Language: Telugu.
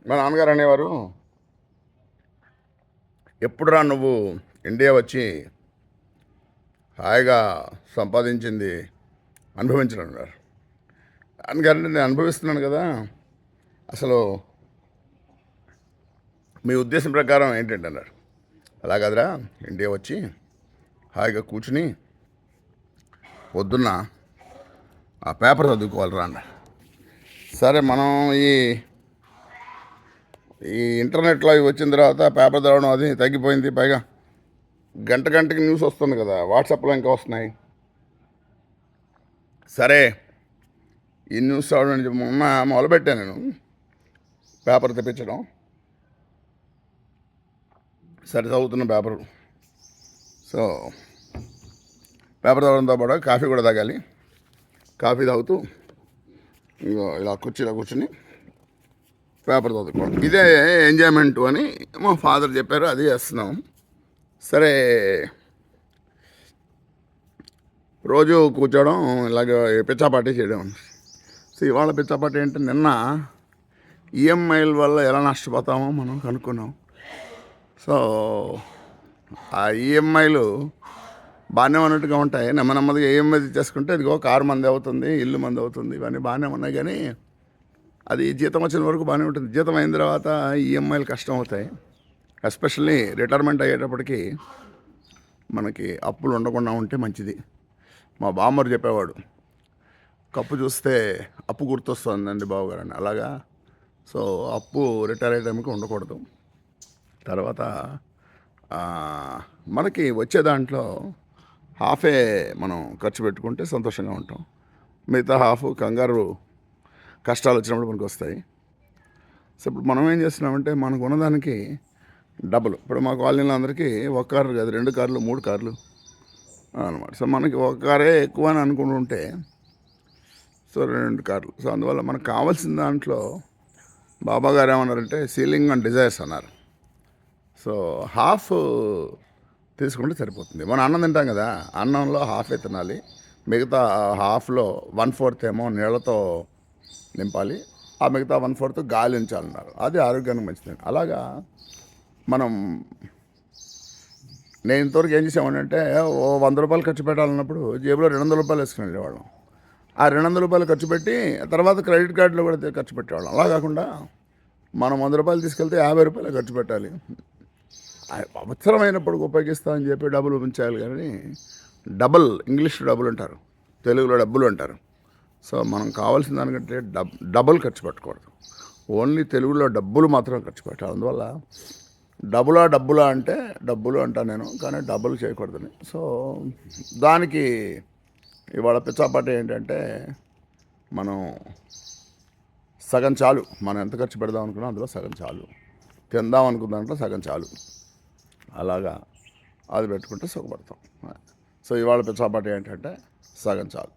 మా నాన్నగారు అనేవారు, ఎప్పుడురా నువ్వు ఇండియా వచ్చి హాయిగా సంపాదించింది అనుభవించడం అన్నారు. నాన్నగారంటే నేను అనుభవిస్తున్నాను కదా, అసలు మీ ఉద్దేశం ప్రకారం ఏంటంటే అన్నారు. అలా కదరా, ఇండియా వచ్చి హాయిగా కూర్చుని పొద్దున్న ఆ పేపర్ చదువుకోవాలిరా అన్నారు. సరే, మనం ఈ ఈ ఇంటర్నెట్లో ఇవి వచ్చిన తర్వాత పేపర్ చదవడం అది తగ్గిపోయింది. పైగా గంట గంటకి న్యూస్ వస్తుంది కదా, వాట్సాప్లో ఇంకా వస్తున్నాయి. సరే, ఈ న్యూస్ చదవడం మొన్న మొదలుపెట్టాను నేను పేపర్ తెప్పించడం. సరే, చదువుతున్న పేపరు. సో పేపర్ చదవడంతో పాటు కాఫీ కూడా తాగాలి. కాఫీ తాగుతూ ఇలా కుర్చీలో కూర్చుని పేపర్ చదువుకోవడం, ఇదే ఎంజాయ్మెంట్ అని మా ఫాదర్ చెప్పారు, అది చేస్తున్నాం. సరే, రోజు కూర్చోవడం, ఇలాగ పిచ్చాపాటి చేయడం. సో ఇవాళ పిచ్చాపాటి ఏంటంటే, నిన్న ఈఎంఐల వల్ల ఎలా నష్టపోతామో మనం కనుక్కున్నాం. సో ఆ ఈఎంఐలు బాగానే ఉన్నట్టుగా ఉంటాయి. నెమ్మదిగా ఈఎంఐ చేసుకుంటే ఇదిగో కారు మంది అవుతుంది, ఇల్లు మంది అవుతుంది, ఇవన్నీ బాగానే ఉన్నాయి. కానీ అది జీతం వచ్చిన వరకు బాగానే ఉంటుంది. జీతం అయిన తర్వాత ఈఎంఐలు కష్టం అవుతాయి. ఎస్పెషల్లీ రిటైర్మెంట్ అయ్యేటప్పటికి మనకి అప్పులు ఉండకుండా ఉంటే మంచిది. మా బామ్మరు చెప్పేవాడు, కప్పు చూస్తే అప్పు గుర్తొస్తుందండి బావగారు అని. అలాగా. సో అప్పు రిటైర్ అయ్యే టైంకి ఉండకూడదు. తర్వాత మనకి వచ్చే దాంట్లో హాఫే మనం ఖర్చు పెట్టుకుంటే సంతోషంగా ఉంటాం. మిగతా హాఫ్ కంగారు కష్టాలు వచ్చినప్పుడు మనకు వస్తాయి. సో ఇప్పుడు మనం ఏం చేస్తున్నామంటే, మనకు ఉన్నదానికి డబుల్. ఇప్పుడు మా కాలనీలో అందరికీ ఒక కారు కాదు, 2 కార్లు 3 కార్లు అనమాట. సో మనకి ఒక కారే ఎక్కువ అని అనుకుంటుంటే, సో 2 కార్లు. సో అందువల్ల మనకు కావాల్సిన దాంట్లో బాబా గారు ఏమన్నారంటే, సీలింగ్ అండ్ డిజైర్స్ అన్నారు. సో హాఫ్ తీసుకుంటే సరిపోతుంది. మనం అన్నం తింటాం కదా, అన్నంలో హాఫే తినాలి, మిగతా హాఫ్లో 1/4 ఏమో నీళ్ళతో నింపాలి, ఆ మిగతా 1/4 గాలి ఉంచాలన్నారు. అది ఆరోగ్యానికి మంచిది. అలాగా నేను ఇంతవరకు ఏం చేసామంటే, ఓ 100 రూపాయలు ఖర్చు పెట్టాలన్నప్పుడు జేబులో 200 రూపాయలు వేసుకుని వెళ్ళేవాళ్ళం. ఆ 200 రూపాయలు ఖర్చు పెట్టి తర్వాత క్రెడిట్ కార్డులో కూడా ఖర్చు పెట్టేవాళ్ళం. అలా కాకుండా మనం 100 రూపాయలు తీసుకెళ్తే 50 రూపాయలు ఖర్చు పెట్టాలి. అవసరమైనప్పుడు ఉపయోగిస్తామని చెప్పి డబ్బులు ఉంచాలి. కానీ డబుల్, ఇంగ్లీష్ డబ్బులు అంటారు, తెలుగులో డబ్బులు అంటారు. సో మనం కావాల్సిన దానికంటే డబుల్ ఖర్చు పెట్టకూడదు. ఓన్లీ తెలుగులో డబ్బులు మాత్రం ఖర్చు పెట్టాలి. అందువల్ల డబ్బులా అంటే డబ్బులు అంటాను నేను, కానీ డబ్బులు చేయకూడదని. సో దానికి ఇవాళ పిచ్చాపాటి ఏంటంటే, మనం సగం చాలు. మనం ఎంత ఖర్చు పెడదాం అనుకున్నా అందులో సగం చాలు, తిందాం అనుకున్న దాంట్లో సగం చాలు. అలాగా అది పెట్టుకుంటే సుఖపడతాం. సో ఇవాళ పిచ్చాపాటి ఏంటంటే, సగం చాలు.